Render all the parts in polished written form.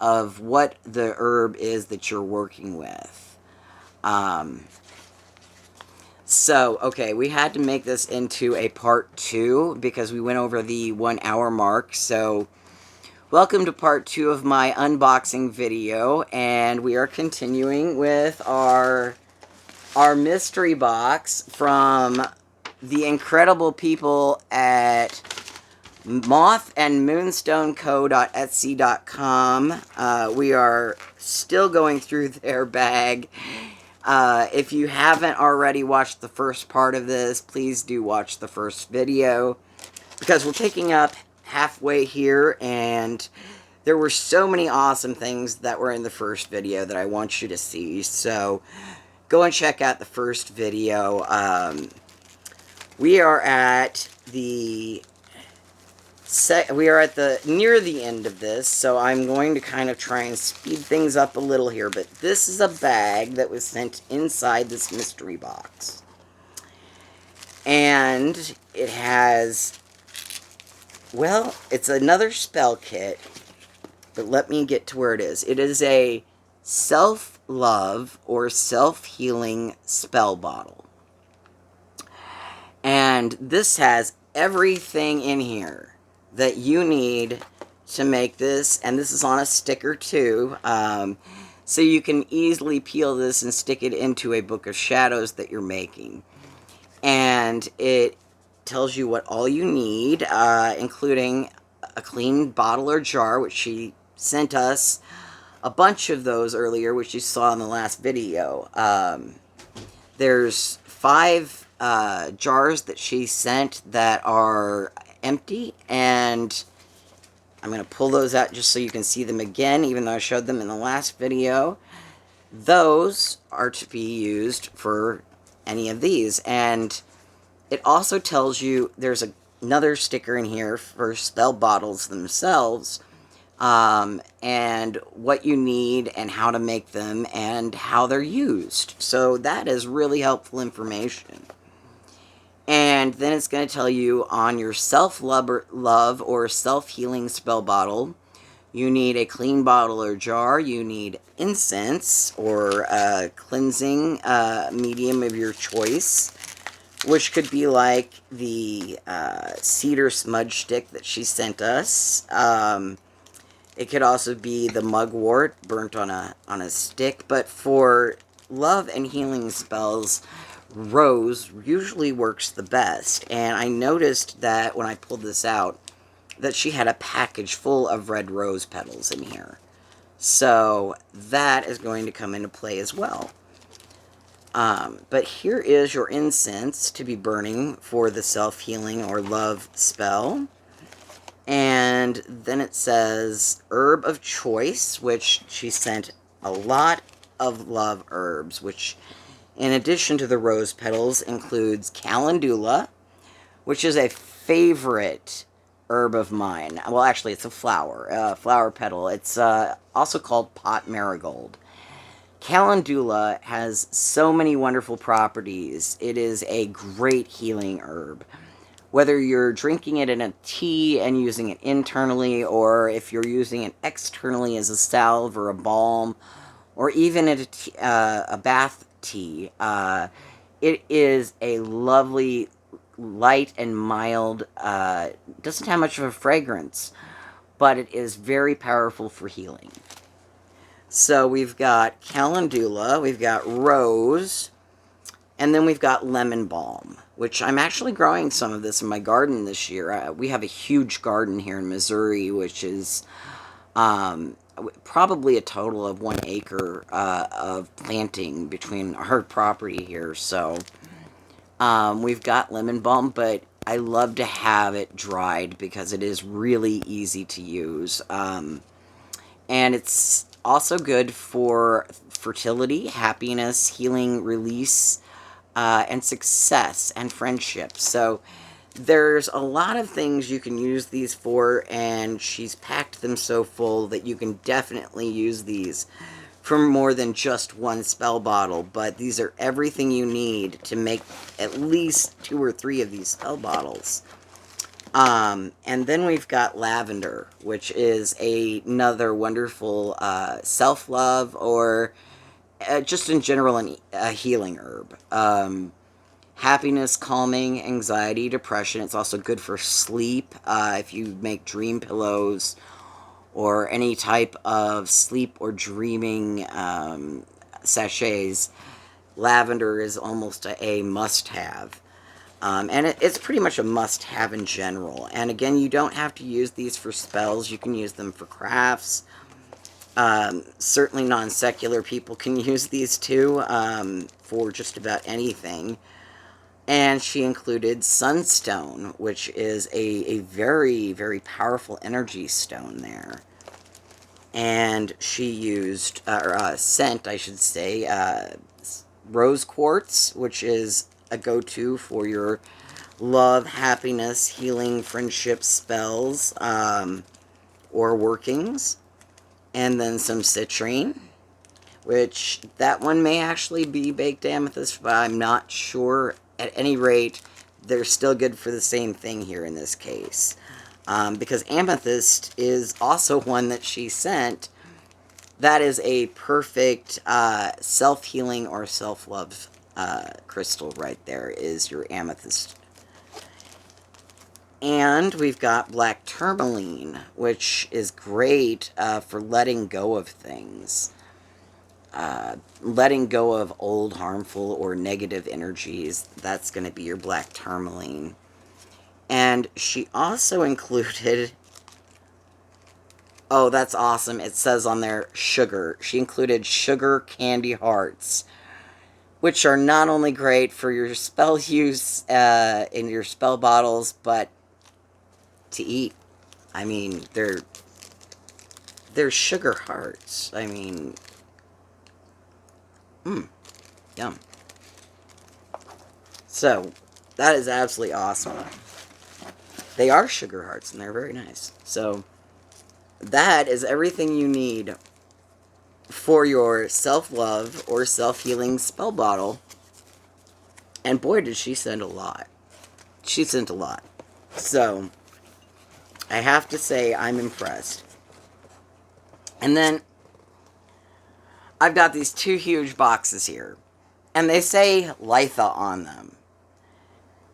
of what the herb is that you're working with. So, okay, we had to make this into a part 2 because we went over the 1 hour mark. So, welcome to part 2 of my unboxing video, and we are continuing with our mystery box from the incredible people at MothandMoonstoneCo.etsy.com. We are still going through their bag. If you haven't already watched the first part of this, please do watch the first video, because we're picking up halfway here, and there were so many awesome things that were in the first video that I want you to see. So go and check out the first video. We are at the near the end of this, so I'm going to kind of try and speed things up a little here. But this is a bag that was sent inside this mystery box, and it has, well, it's another spell kit. But let me get to where it is. It is a self-love or self-healing spell bottle. And this has everything in here that you need to make this. And this is on a sticker too. So you can easily peel this and stick it into a book of shadows that you're making. And it tells you what all you need, including a clean bottle or jar, which she sent us a bunch of those earlier, which you saw in the last video. There's 5 jars that she sent that are empty, and I'm going to pull those out just so you can see them again, even though I showed them in the last video. Those are to be used for any of these, and it also tells you there's another sticker in here for spell bottles themselves, and what you need and how to make them and how they're used. So that is really helpful information. And then it's going to tell you on your self-love or self-healing spell bottle, you need a clean bottle or jar. You need incense or a cleansing medium of your choice, which could be like the Cedar smudge stick that she sent us. It could also be the mugwort burnt on a stick. But for love and healing spells, rose usually works the best. And I noticed that when I pulled this out, that she had a package full of red rose petals in here. So that is going to come into play as well. But here is your incense to be burning for the self-healing or love spell. And then it says herb of choice, which she sent a lot of love herbs, which in addition to the rose petals includes calendula, which is a favorite herb of mine. Well, actually, it's a flower petal. It's also called pot marigold. Calendula has so many wonderful properties. It is a great healing herb. Whether you're drinking it in a tea and using it internally, or if you're using it externally as a salve or a balm, or even a bath tea, it is a lovely, light and mild, doesn't have much of a fragrance, but it is very powerful for healing. So we've got calendula, we've got rose, and then we've got lemon balm, which I'm actually growing some of this in my garden this year. We have a huge garden here in Missouri, which is probably a total of 1 acre of planting between our property here. So we've got lemon balm, but I love to have it dried because it is really easy to use. And it's also good for fertility, happiness, healing, release, and success and friendship. So there's a lot of things you can use these for, and she's packed them so full that you can definitely use these for more than just 1 spell bottle. But these are everything you need to make at least 2 or 3 of these spell bottles. And then we've got lavender, which is another wonderful self-love or just in general a healing herb. Happiness, calming, anxiety, depression. It's also good for sleep if you make dream pillows or any type of sleep or dreaming sachets. Lavender is almost a must-have. And it's pretty much a must-have in general. And again, you don't have to use these for spells. You can use them for crafts. Certainly non-secular people can use these too for just about anything. And she included sunstone, which is a very, very powerful energy stone there. And she used, scent, I should say, rose quartz, which is a go-to for your love, happiness, healing, friendship spells, or workings. And then some citrine, which that one may actually be baked amethyst, but I'm not sure. At any rate, they're still good for the same thing here in this case. Because amethyst is also one that she sent. That is a perfect self-healing or self-love crystal right there, is your amethyst. And we've got black tourmaline, which is great for letting go of things. Letting go of old, harmful, or negative energies. That's going to be your black tourmaline. And she also included... Oh, that's awesome. It says on there, sugar. She included sugar candy hearts, which are not only great for your spell use in your spell bottles, but to eat. I mean, they're sugar hearts. I mean, yum. So, that is absolutely awesome. They are sugar hearts, and they're very nice. So, that is everything you need for your self-love or self-healing spell bottle. And boy, did she send a lot. She sent a lot. So, I have to say, I'm impressed. And then, I've got these two huge boxes here. And they say Litha on them.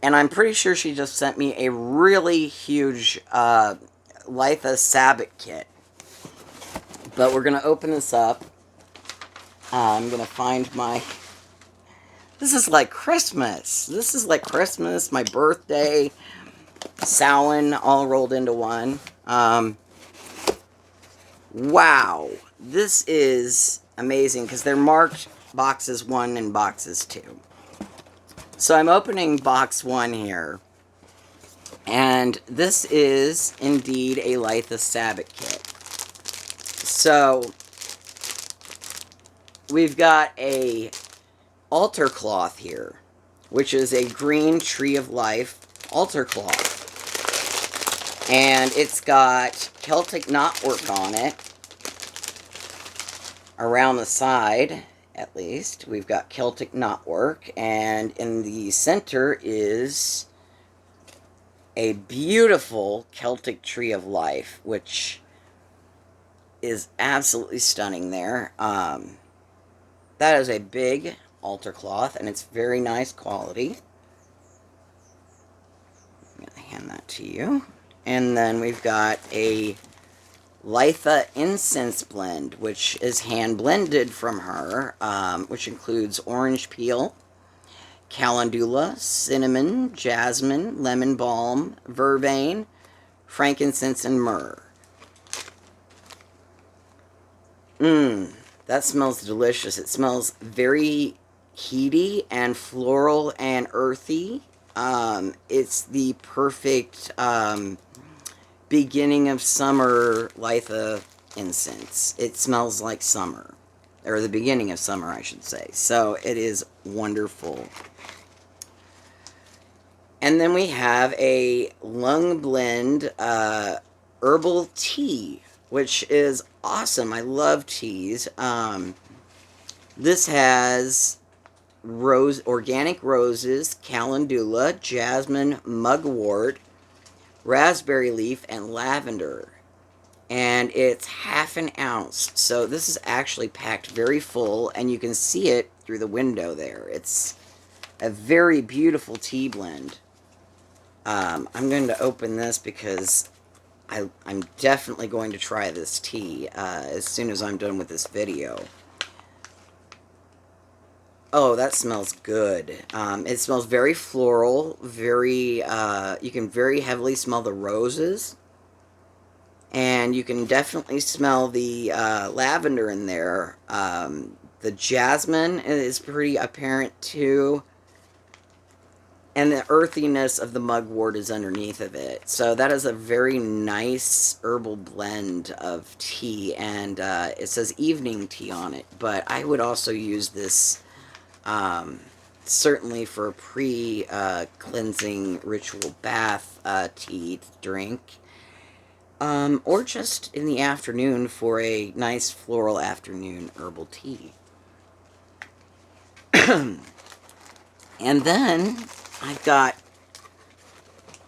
And I'm pretty sure she just sent me a really huge Litha Sabbath kit. But we're going to open this up. I'm going to find my... This is like Christmas. This is like Christmas, my birthday, Samhain, all rolled into one. Wow. This is amazing because they're marked boxes 1 and boxes 2. So I'm opening box 1 here. And this is indeed a Litha Sabbath kit. So we've got a altar cloth here, which is a green Tree of Life altar cloth. And it's got Celtic knotwork on it. Around the side, at least, we've got Celtic knotwork. And in the center is a beautiful Celtic Tree of Life, which is absolutely stunning there. That is a big altar cloth, and it's very nice quality. I'm going to hand that to you. And then we've got a Litha Incense Blend, which is hand-blended from her, which includes orange peel, calendula, cinnamon, jasmine, lemon balm, vervain, frankincense, and myrrh. That smells delicious. It smells very heaty and floral and earthy. It's the perfect beginning of summer Litha incense. It smells like summer. Or the beginning of summer, I should say. So it is wonderful. And then we have a lung blend herbal tea, which is awesome. I love teas. This has organic roses, calendula, jasmine, mugwort, raspberry leaf, and lavender. And it's half an ounce. So this is actually packed very full, and you can see it through the window there. It's a very beautiful tea blend. I'm going to open this because I'm definitely going to try this tea as soon as I'm done with this video. Oh, that smells good. It smells very floral, very, you can very heavily smell the roses. And you can definitely smell the lavender in there. The jasmine is pretty apparent too. And the earthiness of the mugwort is underneath of it. So that is a very nice herbal blend of tea. And it says evening tea on it. But I would also use this certainly for a pre-cleansing ritual bath tea to drink. Or just in the afternoon for a nice floral afternoon herbal tea. And then I've got,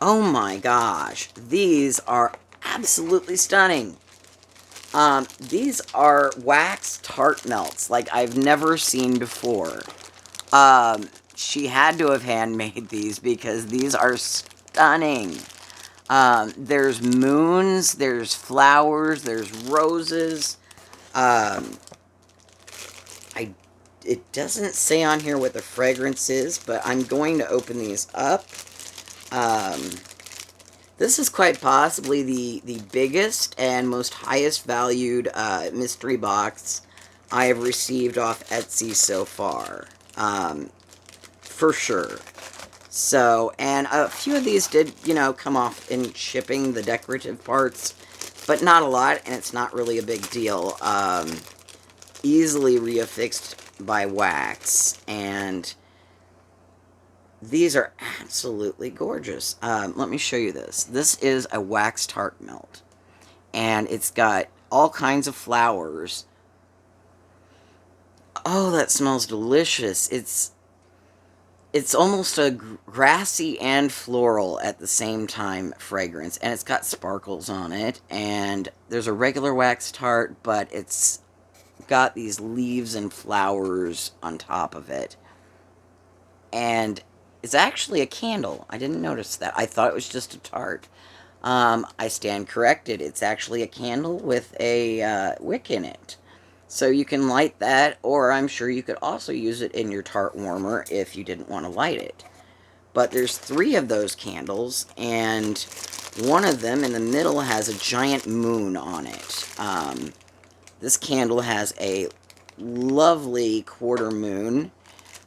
oh my gosh, these are absolutely stunning. These are wax Tart Melts like I've never seen before. She had to have handmade these because these are stunning. There's moons, there's flowers, there's roses. It doesn't say on here what the fragrance is, but I'm going to open these up. This is quite possibly the biggest and most highest valued mystery box I have received off Etsy so far. For sure. So, and a few of these did, you know, come off in shipping, the decorative parts, but not a lot, and it's not really a big deal. Easily reaffixed by wax, and these are absolutely gorgeous. Let me show you this. This is a wax Tart Melt, and it's got all kinds of flowers. Oh, that smells delicious. It's almost a grassy and floral at the same time fragrance, and it's got sparkles on it, and there's a regular wax tart, but it's got these leaves and flowers on top of it, and it's actually a candle. I didn't notice that. I thought it was just a tart. I stand corrected. It's actually a candle with a wick in it. So you can light that, or I'm sure you could also use it in your tart warmer if you didn't want to light it. But there's 3 of those candles, and one of them in the middle has a giant moon on it. This candle has a lovely quarter moon,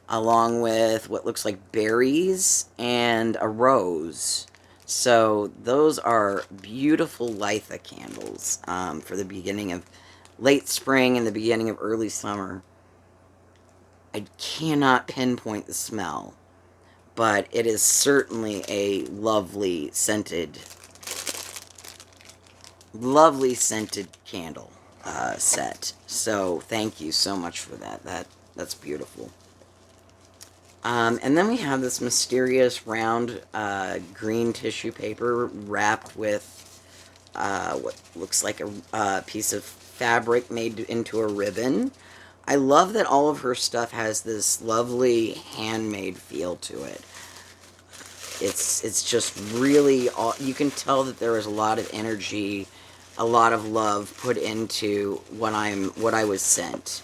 along with what looks like berries and a rose. So those are beautiful Litha candles for the beginning of late spring and the beginning of early summer. I cannot pinpoint the smell, but it is certainly a lovely scented candle set. So thank you so much for that. That's beautiful. And then we have this mysterious round green tissue paper wrapped with what looks like a piece of fabric made into a ribbon. I love that all of her stuff has this lovely handmade feel to it. It's just really, you can tell that there is a lot of energy, a lot of love put into what I was sent.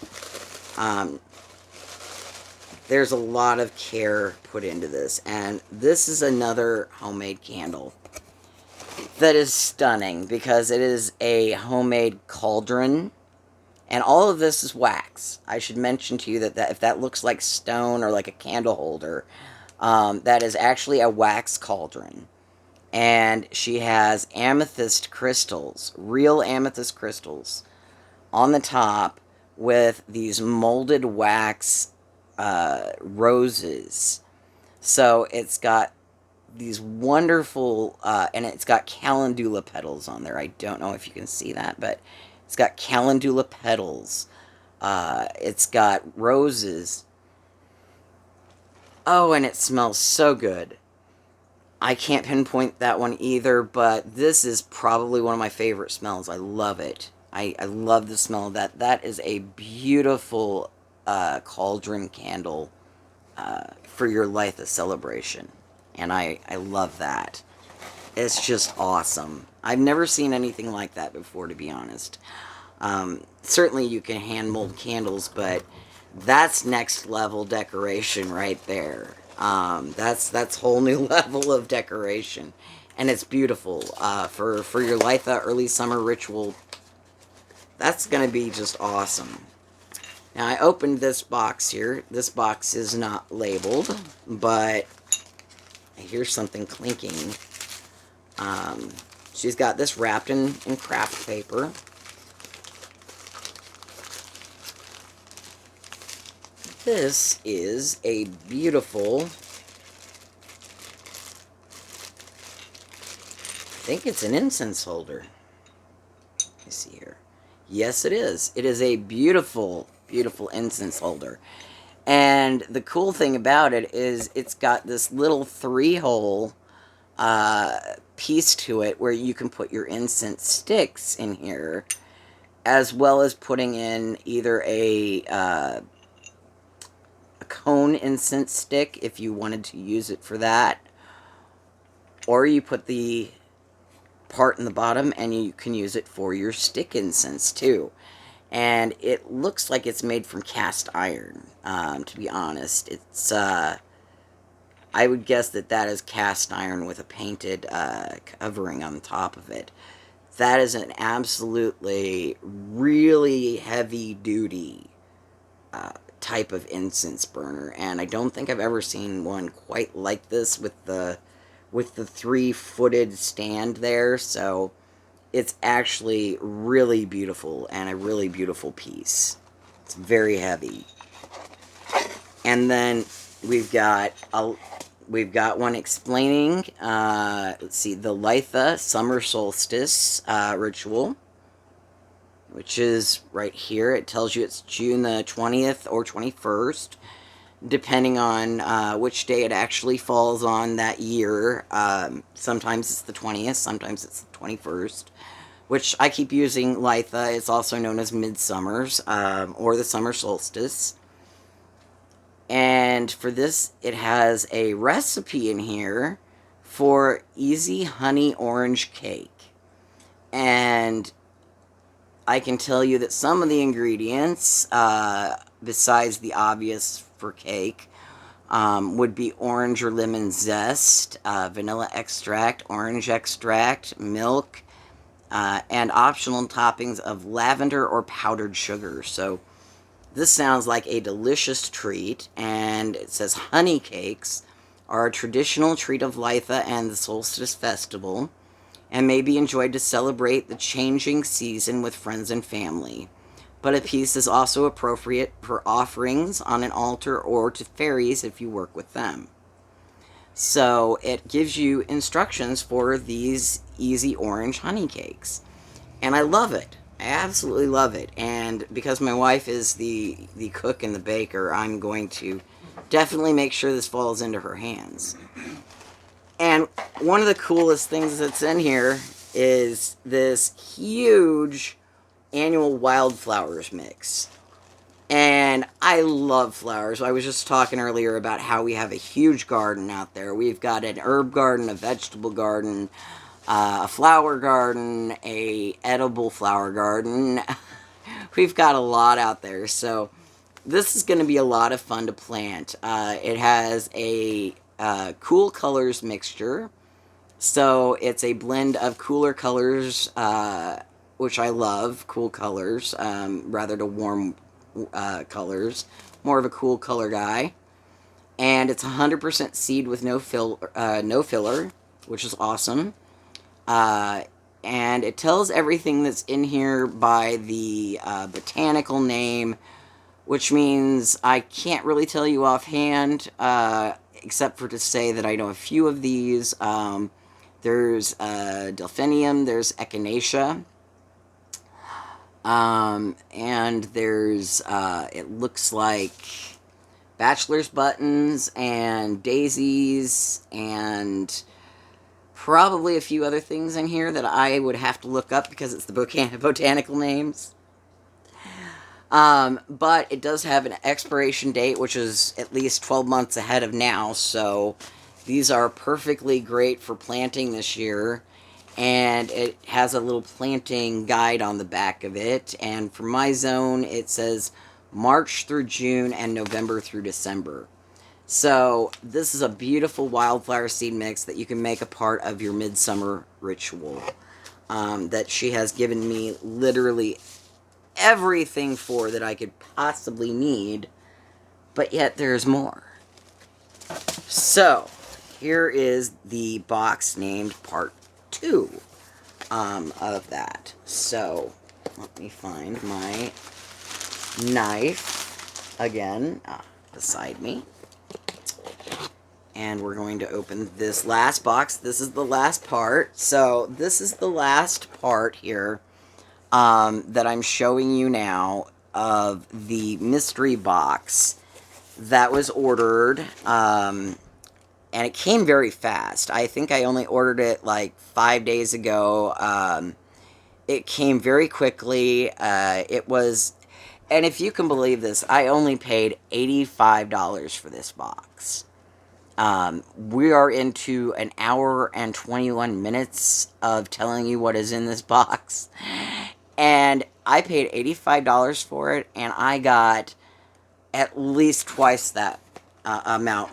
There's a lot of care put into this, and this is another homemade candle that is stunning because it is a homemade cauldron, and all of this is wax. I should mention to you that if that looks like stone or like a candle holder, that is actually a wax cauldron. And she has amethyst crystals, real amethyst crystals, on the top with these molded wax roses. So it's got these wonderful, and it's got calendula petals on there. I don't know if you can see that, but it's got calendula petals. It's got roses. Oh, and it smells so good. I can't pinpoint that one either, but this is probably one of my favorite smells. I love it. I love the smell of that. That is a beautiful cauldron candle for your Litha celebration. And I love that. It's just awesome. I've never seen anything like that before, to be honest. Certainly you can hand mold candles, but that's next level decoration right there. That's whole new level of decoration, and it's beautiful. For your Litha early summer ritual, that's gonna be just awesome. Now I opened this box here. This box is not labeled, but I hear something clinking. She's got this wrapped in craft paper. This is a beautiful, I think it's an incense holder. Let me see here. Yes, it is. It is a beautiful, beautiful incense holder. And the cool thing about it is it's got this little 3-hole piece to it where you can put your incense sticks in here, as well as putting in either a cone incense stick if you wanted to use it for that, or you put the part in the bottom and you can use it for your stick incense too. And it looks like it's made from cast iron, to be honest. It's I would guess that is cast iron with a painted covering on top of it. That is an absolutely really heavy duty type of incense burner, and I don't think I've ever seen one quite like this with the 3-footed stand there. So it's actually really beautiful and a really beautiful piece. It's very heavy. And then we've got one explaining let's see, the Litha summer solstice ritual, which is right here. It tells you it's June the 20th or 21st, depending on which day it actually falls on that year. Sometimes it's the 20th, sometimes it's the 21st, which I keep using Litha. It's also known as Midsummers, or the summer solstice. And for this, it has a recipe in here for easy honey orange cake. And I can tell you that some of the ingredients, besides the obvious for cake, would be orange or lemon zest, vanilla extract, orange extract, milk, and optional toppings of lavender or powdered sugar. So this sounds like a delicious treat. And it says honey cakes are a traditional treat of Litha and the Solstice Festival, and may be enjoyed to celebrate the changing season with friends and family. But a piece is also appropriate for offerings on an altar or to fairies if you work with them. So it gives you instructions for these easy orange honey cakes. And I love it. I absolutely love it. And because my wife is the cook and the baker, I'm going to definitely make sure this falls into her hands. And one of the coolest things that's in here is this huge annual Wildflowers mix. And I love flowers. I was just talking earlier about how we have a huge garden out there. We've got an herb garden, a vegetable garden, a flower garden, a edible flower garden. We've got a lot out there. So this is going to be a lot of fun to plant. It has a cool colors mixture. So it's a blend of cooler colors, which I love, cool colors, rather to warm colors. More of a cool color guy. And it's 100% seed with no filler, which is awesome. And it tells everything that's in here by the botanical name, which means I can't really tell you offhand, except for to say that I know a few of these. There's Delphinium, there's Echinacea, and there's, it looks like bachelor's buttons and daisies and Probably a few other things in here that I would have to look up because it's the botanical names. But it does have an expiration date, which is at least 12 months ahead of now, so these are perfectly great for planting this year. And it has a little planting guide on the back of it. And for my zone, it says March through June and November through December. So this is a beautiful wildflower seed mix that you can make a part of your midsummer ritual. That she has given me literally everything for that I could possibly need. But yet there's more. So here is the box named Part 2 of that. So let me find my knife again beside me, and we're going to open this last box. This is the last part. So this is the last part here that I'm showing you now of the mystery box that was ordered. And it came very fast. I think I only ordered it like 5 days ago. It came very quickly. It was, and if you can believe this, I only paid $85 for this box. We are into an hour and 21 minutes of telling you what is in this box. And I paid $85 for it, and I got at least twice that amount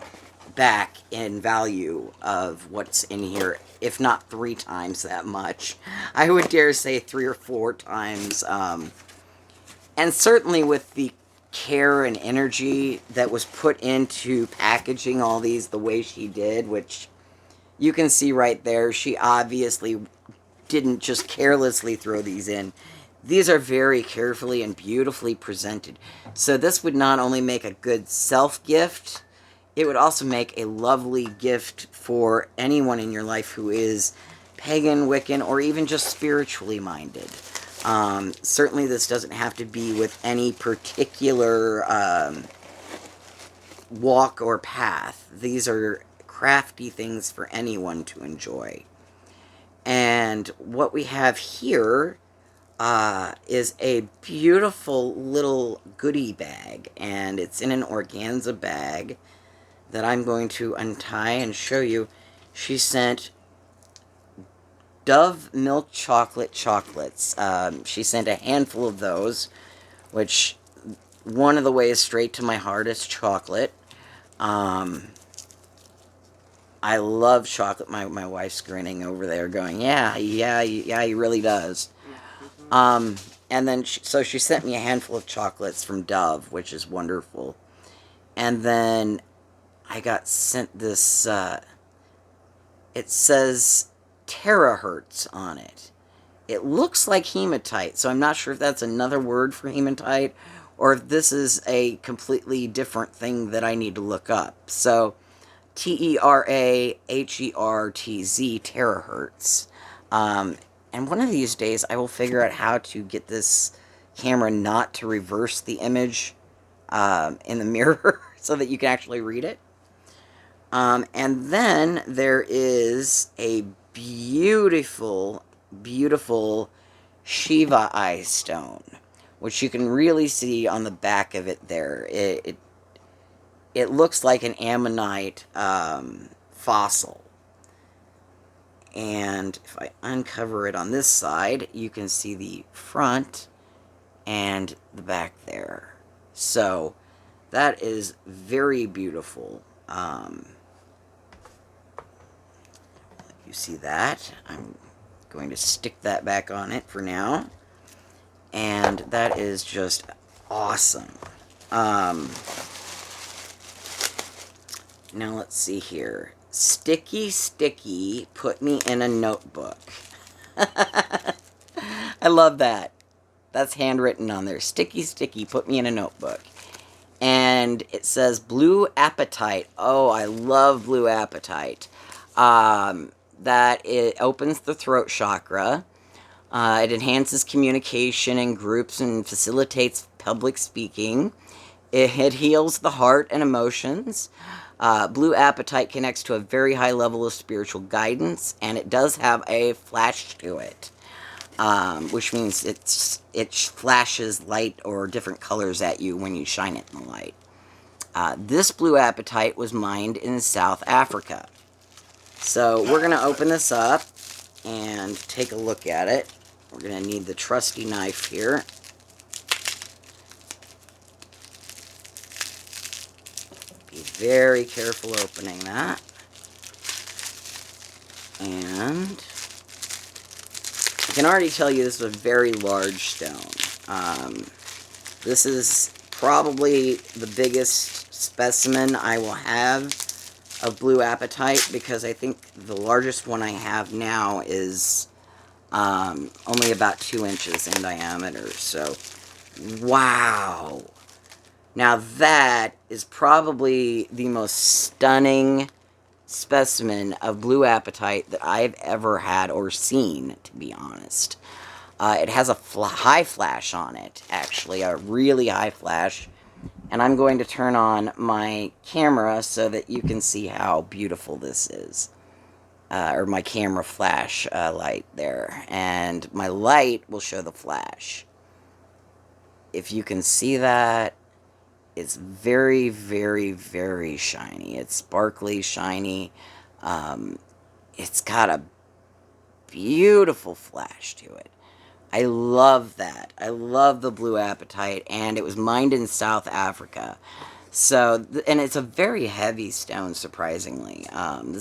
back in value of what's in here, if not 3 times that much. I would dare say 3 or 4 times. And certainly with the care and energy that was put into packaging all these the way she did, which you can see right there, she obviously didn't just carelessly throw these in. These are very carefully and beautifully presented. So this would not only make a good self-gift, it would also make a lovely gift for anyone in your life who is pagan, Wiccan, or even just spiritually minded. Certainly this doesn't have to be with any particular walk or path. These are crafty things for anyone to enjoy. And what we have here is a beautiful little goodie bag, and it's in an organza bag that I'm going to untie and show you. She sent Dove milk chocolate chocolates. She sent a handful of those, which one of the ways straight to my heart is chocolate. I love chocolate. My wife's grinning over there going, yeah, he really does. And then, so she sent me a handful of chocolates from Dove, which is wonderful. And then I got sent this, it says Terahertz on it. It looks like hematite, so I'm not sure if that's another word for hematite, or if this is a completely different thing that I need to look up. So, Terahertz, Terahertz. And one of these days, I will figure out how to get this camera not to reverse the image in the mirror so that you can actually read it. And then there is a beautiful, beautiful Shiva eye stone, which you can really see on the back of it there. It looks like an ammonite fossil. And if I uncover it on this side, you can see the front and the back there. So that is very beautiful. You see that? I'm going to stick that back on it for now. And that is just awesome. Now let's see here. Sticky, sticky, put me in a notebook. I love that. That's handwritten on there. Sticky, sticky, put me in a notebook. And it says blue apatite. Oh, I love blue apatite. That it opens the throat chakra. It enhances communication in groups and facilitates public speaking. It heals the heart and emotions. Blue Apatite connects to a very high level of spiritual guidance, and it does have a flash to it, which means it flashes light or different colors at you when you shine it in the light. This Blue Apatite was mined in South Africa. So we're going to open this up and take a look at it. We're going to need the trusty knife here. Be very careful opening that. And I can already tell you this is a very large stone. This is probably the biggest specimen I will have of Blue Apatite, because I think the largest one I have now is only about 2 inches in diameter. So, wow! Now that is probably the most stunning specimen of Blue Apatite that I've ever had or seen, to be honest. It has a high flash on it, actually, a really high flash. And I'm going to turn on my camera so that you can see how beautiful this is. Or my camera flash light there. And my light will show the flash. If you can see that, it's very, very, very shiny. It's sparkly, shiny. It's got a beautiful flash to it. I love that. I love the Blue Apatite, and it was mined in South Africa. So, and it's a very heavy stone, surprisingly. And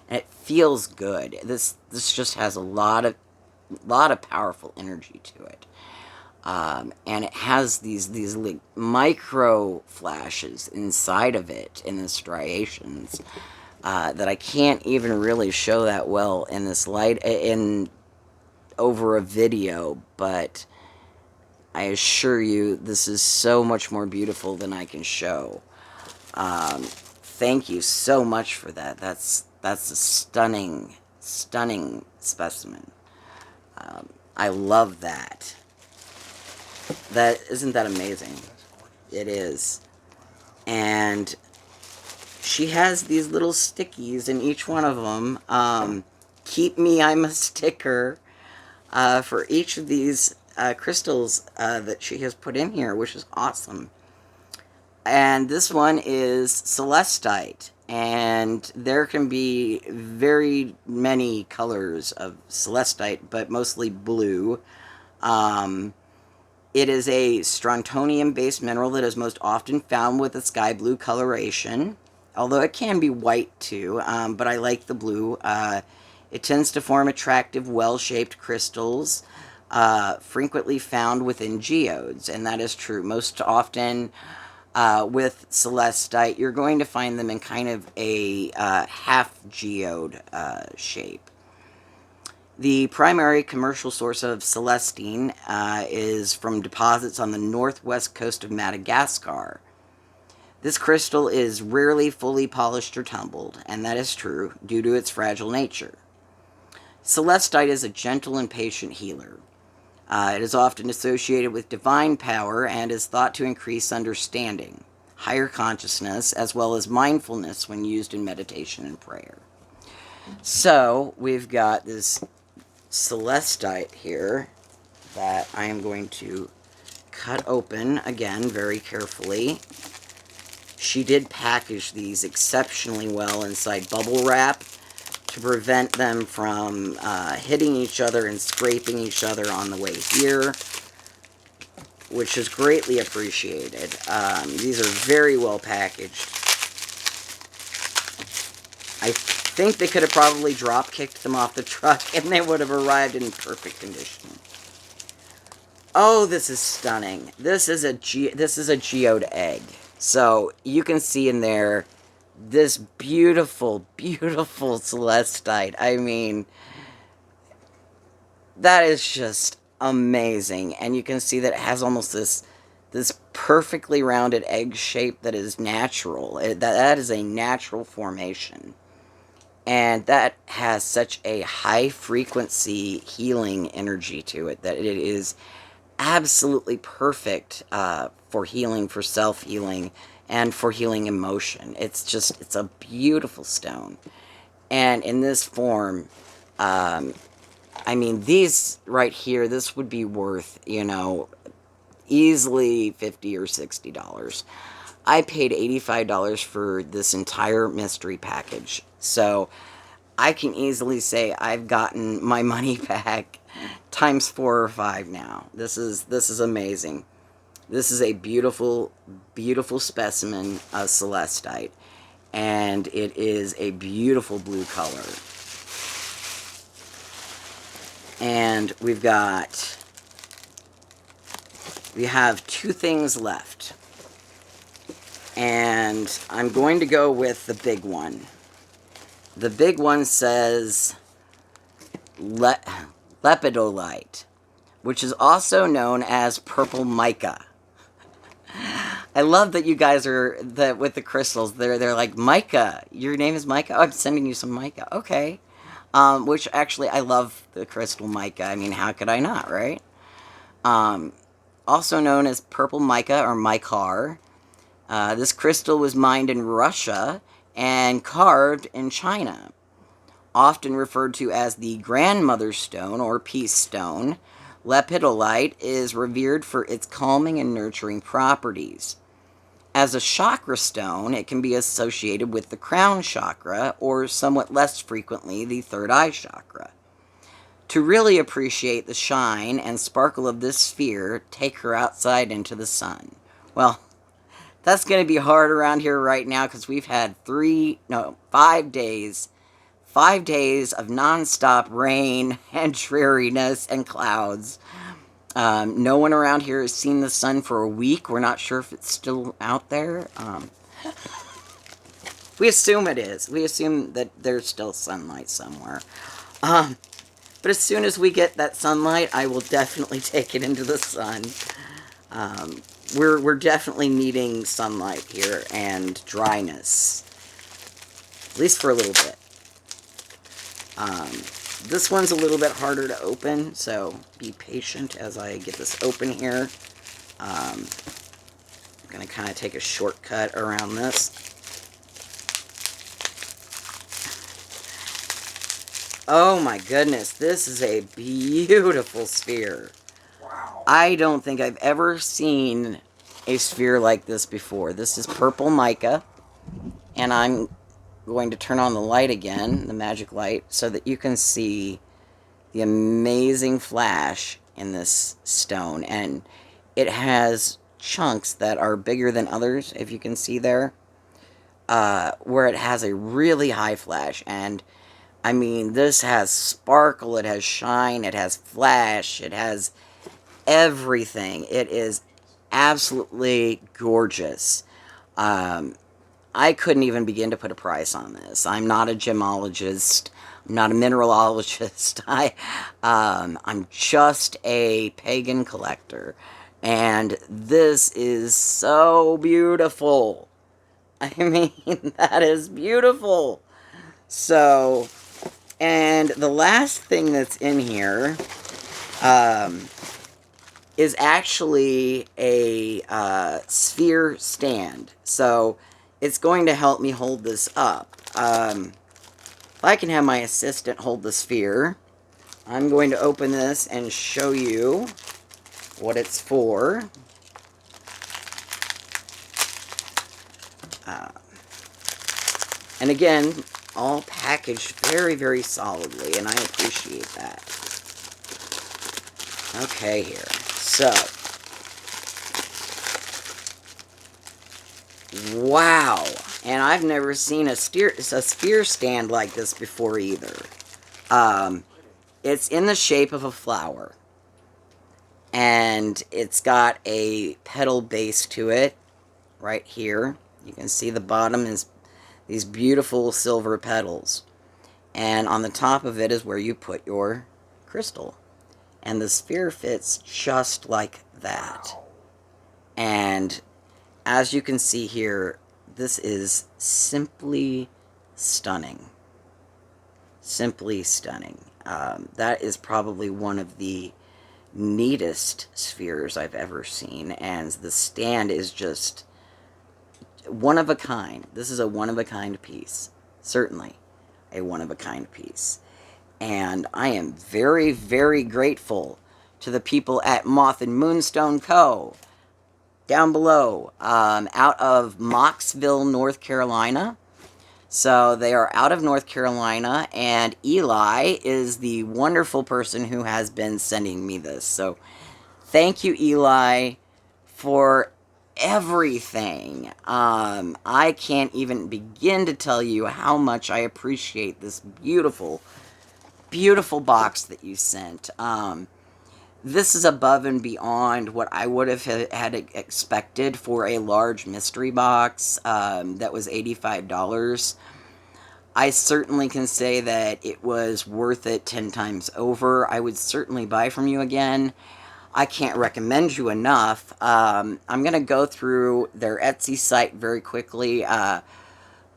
it feels good. This just has a lot of powerful energy to it. And it has these like micro flashes inside of it in the striations that I can't even really show that well in this light over a video, but I assure you this is so much more beautiful than I can show. Thank you so much for that. That's a stunning specimen. I love that. Isn't that amazing? It is. And she has these little stickies in each one of them. Keep me, I'm a sticker. For each of these crystals that she has put in here, which is awesome. And this one is Celestite, and there can be very many colors of Celestite, but mostly blue. It is a strontium-based mineral that is most often found with a sky blue coloration, although it can be white too, but I like the blue. It tends to form attractive, well-shaped crystals, frequently found within geodes, and that is true. Most often with Celestite, you're going to find them in kind of a half geode shape. The primary commercial source of celestine is from deposits on the northwest coast of Madagascar. This crystal is rarely fully polished or tumbled, and that is true due to its fragile nature. Celestite is a gentle and patient healer. It is often associated with divine power and is thought to increase understanding, higher consciousness, as well as mindfulness when used in meditation and prayer. So, we've got this Celestite here that I am going to cut open, again, very carefully. She did package these exceptionally well inside bubble wrap to prevent them from hitting each other and scraping each other on the way here, which is greatly appreciated. These are very well packaged. I think they could have probably drop-kicked them off the truck and they would have arrived in perfect condition. Oh, this is stunning. This is a Geode Egg. So, you can see in there this beautiful, beautiful Celestite. I mean, that is just amazing. And you can see that it has almost this perfectly rounded egg shape that is natural. That is a natural formation. And that has such a high frequency healing energy to it that it is absolutely perfect for healing, for self-healing, and for healing emotion. It's a beautiful stone. And in this form, I mean, these right here, this would be worth, you know, easily $50 or $60. I paid $85 for this entire mystery package. So I can easily say I've gotten my money back times 4 or 5 now. This is amazing. This is a beautiful, beautiful specimen of Celestite. And it is a beautiful blue color. And we have 2 things left. And I'm going to go with the big one. The big one says Lepidolite, which is also known as purple mica. I love that you guys are with the crystals. They're like, Mica. Your name is Mica? Oh, I'm sending you some mica. Okay. Which actually, I love the crystal mica. I mean, how could I not, right? Also known as purple mica or micar. This crystal was mined in Russia and carved in China. Often referred to as the grandmother stone or peace stone, lepidolite is revered for its calming and nurturing properties. As a chakra stone, it can be associated with the crown chakra, or somewhat less frequently, the third eye chakra. To really appreciate the shine and sparkle of this sphere, take her outside into the sun. Well, that's going to be hard around here right now because we've had 5 days. 5 days of non-stop rain and dreariness and clouds. No one around here has seen the sun for a week. We're not sure if it's still out there. We assume it is. We assume that there's still sunlight somewhere. But as soon as we get that sunlight, I will definitely take it into the sun. We're definitely needing sunlight here and dryness. At least for a little bit. This one's a little bit harder to open, so be patient as I get this open here. I'm going to kind of take a shortcut around this. Oh my goodness, this is a beautiful sphere. Wow. I don't think I've ever seen a sphere like this before. This is purple mica, and I'm going to turn on the light again, the magic light, so that you can see the amazing flash in this stone. And it has chunks that are bigger than others, if you can see there, where it has a really high flash. And I mean, this has sparkle, it has shine, it has flash, it has everything. It is absolutely gorgeous. I couldn't even begin to put a price on this. I'm not a gemologist. I'm not a mineralologist. I'm just a pagan collector. And this is so beautiful. I mean, that is beautiful. So, and the last thing that's in here is actually a sphere stand. So, it's going to help me hold this up. If I can have my assistant hold the sphere, I'm going to open this and show you what it's for. And again, all packaged very, very solidly, and I appreciate that. Okay, here. So, wow. And I've never seen a sphere stand like this before either. It's in the shape of a flower. And it's got a petal base to it right here. You can see the bottom is these beautiful silver petals. And on the top of it is where you put your crystal. And the sphere fits just like that. And as you can see here, this is simply stunning. Simply stunning. That is probably one of the neatest spheres I've ever seen. And the stand is just one of a kind. This is a one of a kind piece. Certainly a one of a kind piece. And I am very, very grateful to the people at MothandMoonstoneCo down below, out of Mocksville, North Carolina. So they are out of North Carolina, and Eli is the wonderful person who has been sending me this. So thank you, Eli, for everything. I can't even begin to tell you how much I appreciate this beautiful, beautiful box that you sent. This is above and beyond what I would have had expected for a large mystery box that was $85. I certainly can say that it was worth it 10 times over. I would certainly buy from you again. I can't recommend you enough. I'm going to go through their Etsy site very quickly,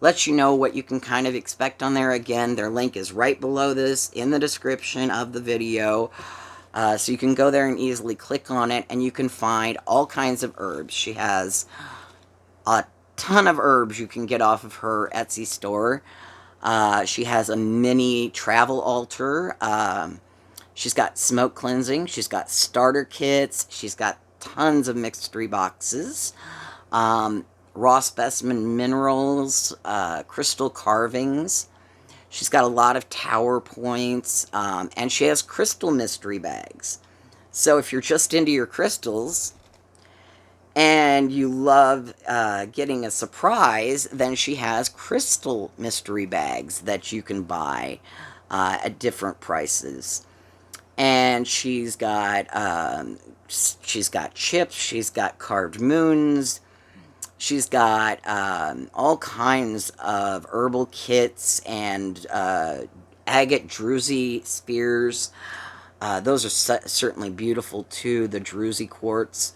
let you know what you can kind of expect on there. Again, their link is right below this in the description of the video. So you can go there and easily click on it, and you can find all kinds of herbs. She has a ton of herbs you can get off of her Etsy store. She has a mini travel altar. She's got smoke cleansing. She's got starter kits. She's got tons of mystery boxes. Raw specimen minerals, crystal carvings. She's got a lot of tower points, and she has crystal mystery bags. So if you're just into your crystals and you love getting a surprise, then she has crystal mystery bags that you can buy at different prices. And she's got chips, she's got carved moons, she's got all kinds of herbal kits and agate druzy spears. Those are certainly beautiful too, the druzy quartz.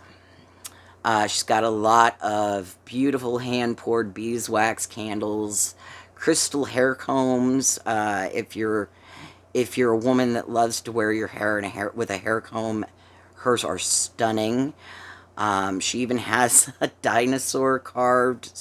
She's got a lot of beautiful hand-poured beeswax candles, crystal hair combs. If you're a woman that loves to wear your hair with a hair comb, hers are stunning. She even has a dinosaur carved